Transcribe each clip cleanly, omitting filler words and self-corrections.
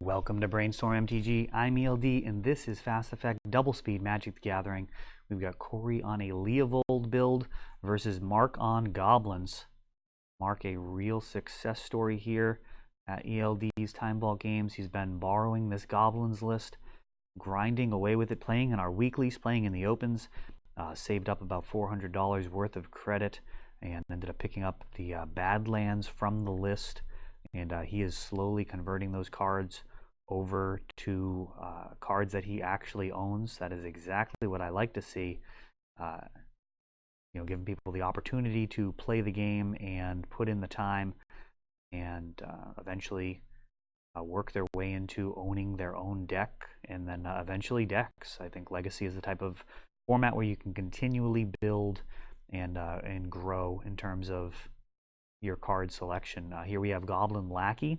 Welcome to Brainstorm MTG. I'm ELD, and this is Fast Effect Double Speed Magic the Gathering. We've got Corey on a Leovold build versus Mark on Goblins. Mark, a real success story here at ELD's Time Vault games. He's been borrowing this Goblins list, grinding away with it, playing in our weeklies, playing in the opens, saved up about $400 worth of credit, and ended up picking up the Badlands from the list. And he is slowly converting those cards over to cards that he actually owns. That is exactly what I like to see. Giving people the opportunity to play the game and put in the time, and eventually work their way into owning their own deck, and then eventually decks. I think Legacy is the type of format where you can continually build and grow in terms of your card selection. Here we have Goblin Lackey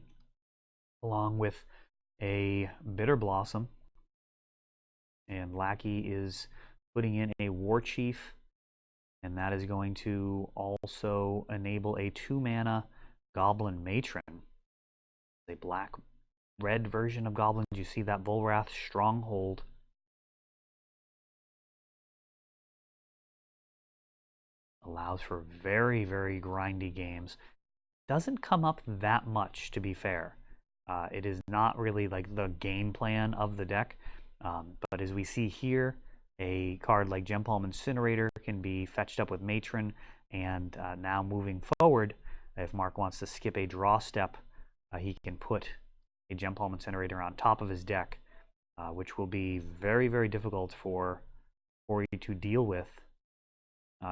along with a Bitter Blossom, and Lackey is putting in a War Chief, and that is going to also enable a 2-mana Goblin Matron, a black-red version of Goblins. You see that Volrath Stronghold. Allows for very, very grindy games. Doesn't come up that much, to be fair. It is not really like the game plan of the deck. But as we see here, a card like Gem Palm Incinerator can be fetched up with Matron. And now moving forward, if Mark wants to skip a draw step, he can put a Gem Palm Incinerator on top of his deck, which will be very, very difficult for you to deal with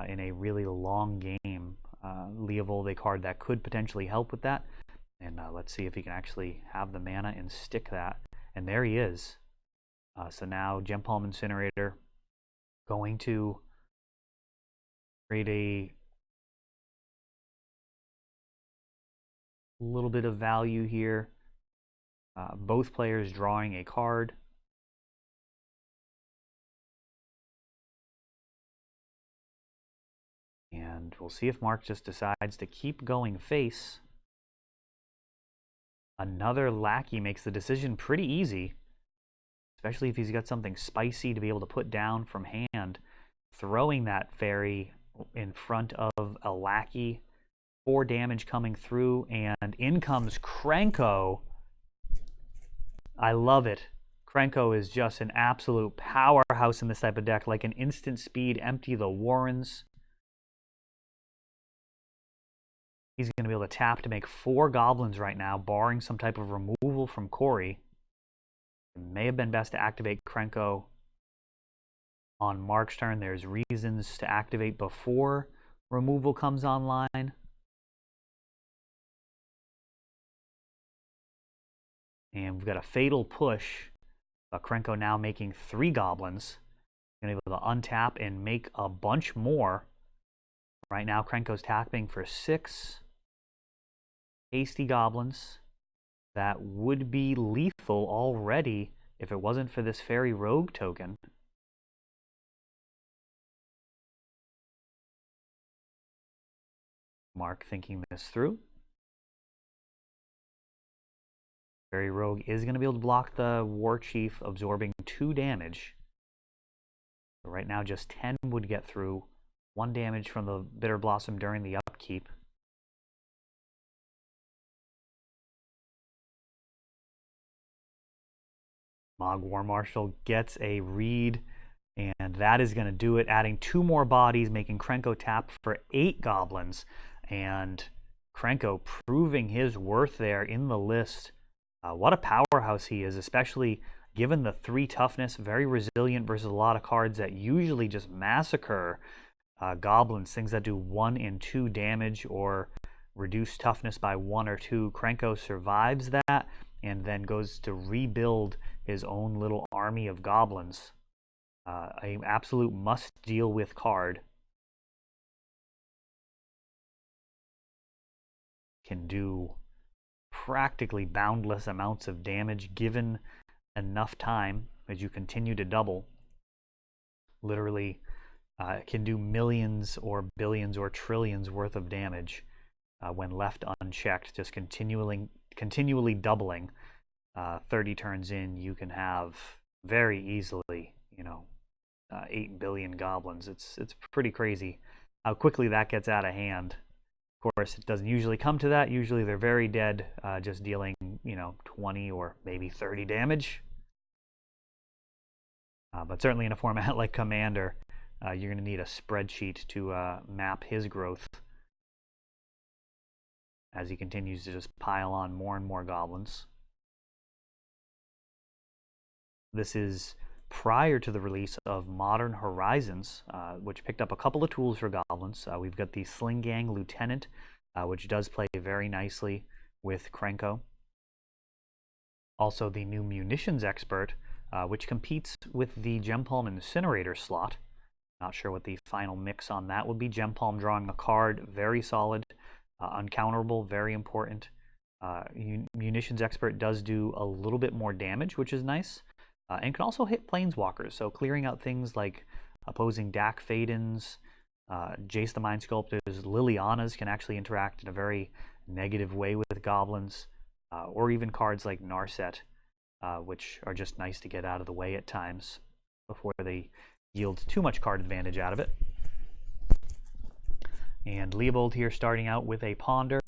in a really long game. Leovold, a card that could potentially help with that. And let's see if he can actually have the mana and stick that. And there he is. So now Gem Palm Incinerator going to create a little bit of value here. Both players drawing a card. And we'll see if Mark just decides to keep going face. Another Lackey makes the decision pretty easy, especially if he's got something spicy to be able to put down from hand. Throwing that fairy in front of a Lackey, 4 damage coming through, and in comes Krenko. I love it. Krenko is just an absolute powerhouse in this type of deck, like an instant speed, empty the Warrens. He's going to be able to tap to make 4 Goblins right now, barring some type of removal from Corey. It may have been best to activate Krenko on Mark's turn. There's reasons to activate before removal comes online. And we've got a Fatal Push. Krenko now making 3 Goblins. Going to be able to untap and make a bunch more. Right now, Krenko's tapping for 6 hasty Goblins. That would be lethal already if it wasn't for this Fairy Rogue token. Mark thinking this through. Fairy Rogue is going to be able to block the War Chief, absorbing 2 damage. So right now, just 10 would get through. 1 damage from the Bitter Blossom during the upkeep. Mog War Marshal gets a read, and that is going to do it, adding 2 more bodies, making Krenko tap for 8 Goblins. And Krenko proving his worth there in the list. What a powerhouse he is, especially given the 3 toughness, very resilient versus a lot of cards that usually just massacre Goblins, things that do 1 and 2 damage or reduce toughness by 1 or 2. Krenko survives that and then goes to rebuild his own little army of Goblins. An absolute must deal with card. Can do practically boundless amounts of damage given enough time as you continue to double. Literally can do millions or billions or trillions worth of damage when left unchecked, just continually doubling. 30 turns in, you can have very easily, 8 billion goblins. It's pretty crazy how quickly that gets out of hand. Of course, it doesn't usually come to that. Usually they're very dead, just dealing, 20 or maybe 30 damage. But certainly in a format like Commander, you're going to need a spreadsheet to map his growth as he continues to just pile on more and more goblins. This is prior to the release of Modern Horizons, which picked up a couple of tools for goblins. We've got the Sling Gang Lieutenant, which does play very nicely with Krenko. Also the new Munitions Expert, which competes with the Gem Palm Incinerator slot. Not sure what the final mix on that would be. Gem Palm drawing a card, very solid, uncounterable, very important. Munitions Expert does do a little bit more damage, which is nice. And can also hit Planeswalkers, so clearing out things like opposing Dak Fadens, Jace the Mind Sculptors, Lilianas can actually interact in a very negative way with Goblins, or even cards like Narset, which are just nice to get out of the way at times before they yield too much card advantage out of it. And Leovold here starting out with a Ponder.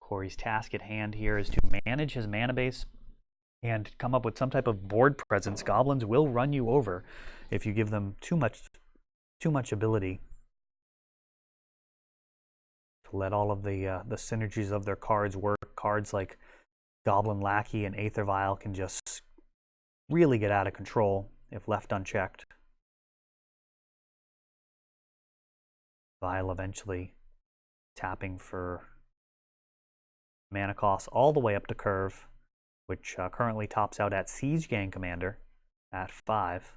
Corey's task at hand here is to manage his mana base and come up with some type of board presence. Goblins will run you over if you give them too much ability to let all of the synergies of their cards work. Cards like Goblin Lackey and Aether Vial can just really get out of control if left unchecked. Vial eventually tapping for mana costs all the way up to Curve, which currently tops out at Siege Gang Commander at 5.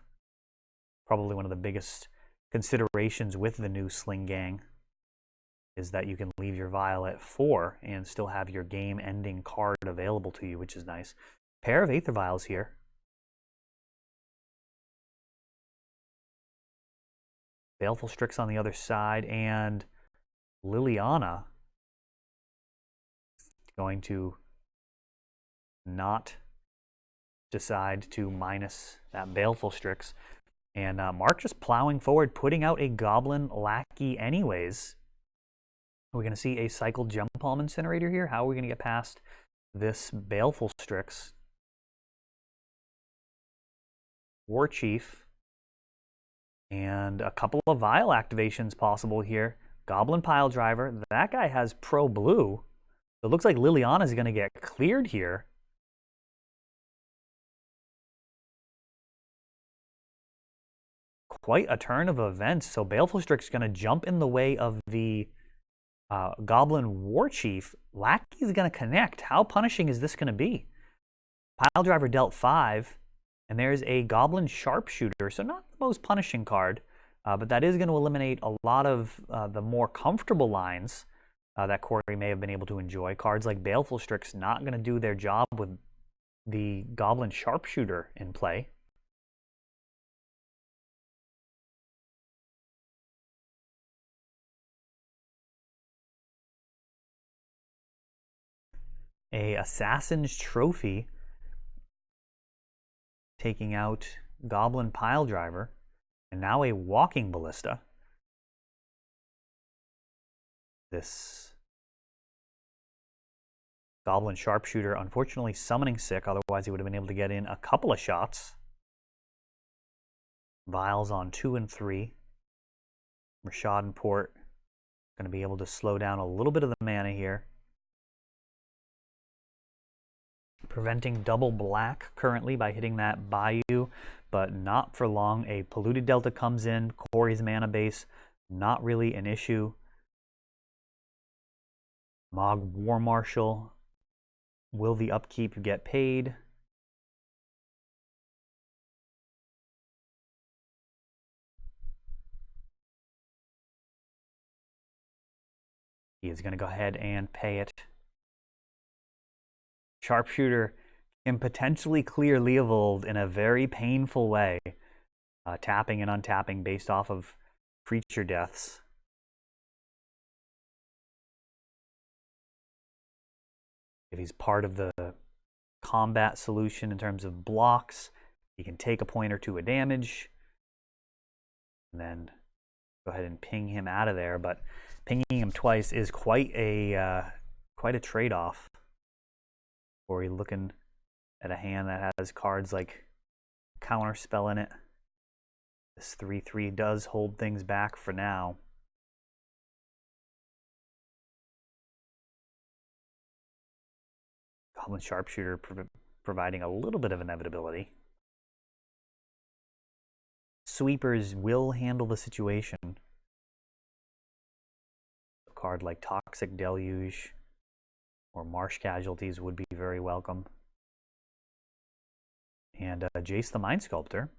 Probably one of the biggest considerations with the new Sling Gang is that you can leave your Vial at 4 and still have your game-ending card available to you, which is nice. Pair of Aether Vials here. Baleful Strix on the other side, and Liliana going to not decide to minus that Baleful Strix. And Mark just plowing forward, putting out a Goblin Lackey anyways. We're going to see a cycled Gem Palm Incinerator here. How are we going to get past this Baleful Strix? War Chief. And a couple of Vial activations possible here. Goblin Pile Driver. That guy has Pro Blue. It looks like Liliana is going to get cleared here. Quite a turn of events. So Baleful Strix is going to jump in the way of the Goblin War Chief. Lackey is going to connect. How punishing is this going to be? Pile Driver dealt 5. And there's a Goblin Sharpshooter. So not the most punishing card. But that is going to eliminate a lot of the more comfortable lines that Corey may have been able to enjoy. Cards like Baleful Strix not going to do their job with the Goblin Sharpshooter in play. A Assassin's Trophy taking out Goblin Pile Driver, and now a Walking Ballista. This Goblin Sharpshooter unfortunately summoning sick, otherwise he would have been able to get in a couple of shots. Vials on 2 and 3. Rashad and Port going to be able to slow down a little bit of the mana here. Preventing double black currently by hitting that Bayou, but not for long. A Polluted Delta comes in. Corey's mana base, not really an issue. Mog War Marshal. Will the upkeep get paid? He is going to go ahead and pay it. Sharpshooter can potentially clear Leovold in a very painful way, tapping and untapping based off of creature deaths. if he's part of the combat solution in terms of blocks, he can take a point or two of damage, and then go ahead and ping him out of there. But pinging him twice is quite a trade-off. Or you're looking at a hand that has cards like Counterspell in it. This 3/3 does hold things back for now. Goblin Sharpshooter providing a little bit of inevitability. Sweepers will handle the situation. A card like Toxic Deluge or Marsh Casualties would be very welcome. And Jace the Mind Sculptor.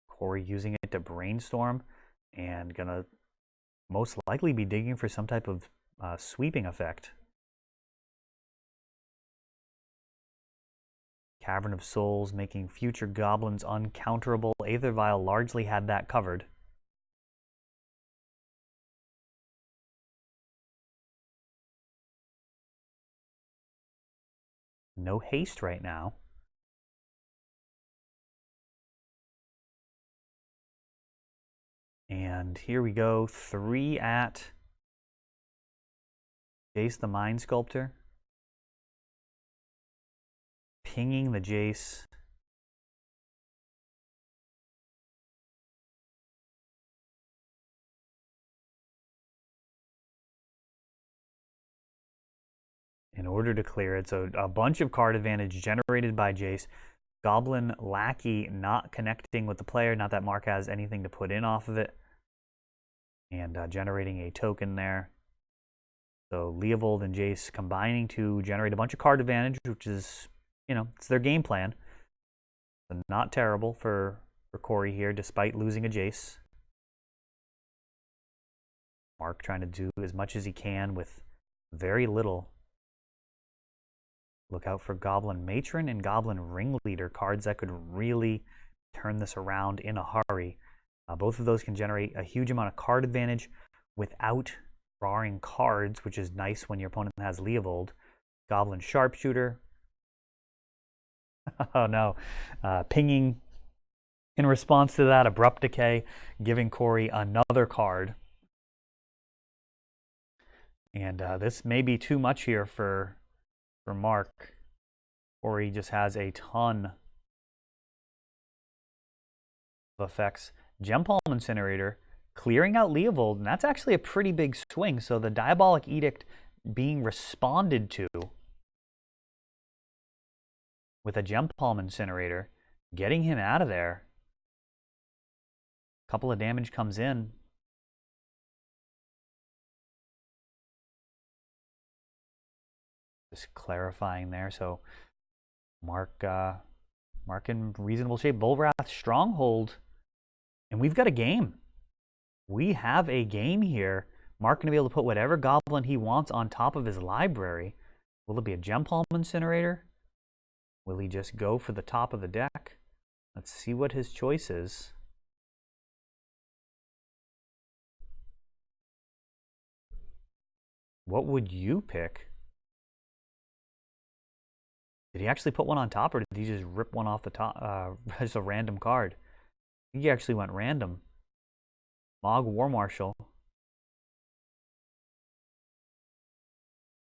Corey using it to brainstorm and gonna most likely be digging for some type of sweeping effect. Cavern of Souls making future goblins uncounterable. Aethervile largely had that covered. No haste right now. And here we go, 3 at Jace the Mind Sculptor. Pinging the Jace. In order to clear it, so a bunch of card advantage generated by Jace. Goblin Lackey not connecting with the player, not that Mark has anything to put in off of it. And generating a token there. So Leovold and Jace combining to generate a bunch of card advantage, which is, you know, it's their game plan. So not terrible for Corey here, despite losing a Jace. Mark trying to do as much as he can with very little. Look out for Goblin Matron and Goblin Ringleader, cards that could really turn this around in a hurry. Both of those can generate a huge amount of card advantage without drawing cards, which is nice when your opponent has Leovold. Goblin Sharpshooter. Oh no. Pinging in response to that, Abrupt Decay, giving Corey another card. And this may be too much here for Mark. Corey just has a ton of effects. Gem Palm Incinerator, clearing out Leovold, and that's actually a pretty big swing. So the Diabolic Edict being responded to with a Gem Palm Incinerator, getting him out of there. A couple of damage comes in. Just clarifying there. So Mark in reasonable shape. Volrath Stronghold. And we've got a game. We have a game here. Mark going to be able to put whatever goblin he wants on top of his library. Will it be a Gem Palm Incinerator? Will he just go for the top of the deck? Let's see what his choice is. What would you pick? Did he actually put one on top, or did he just rip one off the top as a random card? I think he actually went random. Mog War Marshal.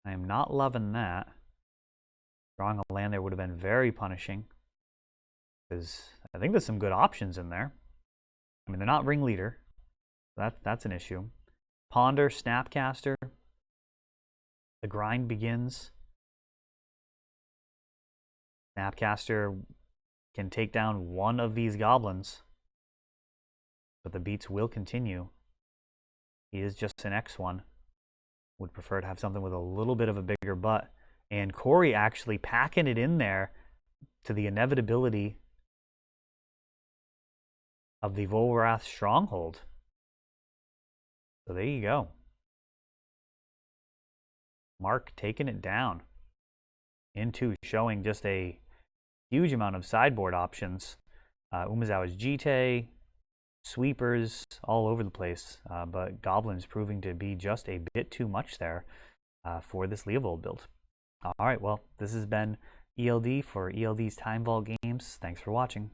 I am not loving that. Drawing a land there would have been very punishing. Because I think there's some good options in there. I mean, they're not Ringleader. That's an issue. Ponder, Snapcaster. The grind begins. Snapcaster can take down one of these goblins. But the beats will continue. He is just an X1. Would prefer to have something with a little bit of a bigger butt. And Corey actually packing it in there to the inevitability of the Volrath Stronghold. So there you go. Mark taking it down. Into showing just a huge amount of sideboard options. Umezawa's Jite, sweepers all over the place, but Goblins proving to be just a bit too much there for this Leovold build. All right, well, this has been ELD for ELD's Time Vault Games. Thanks for watching.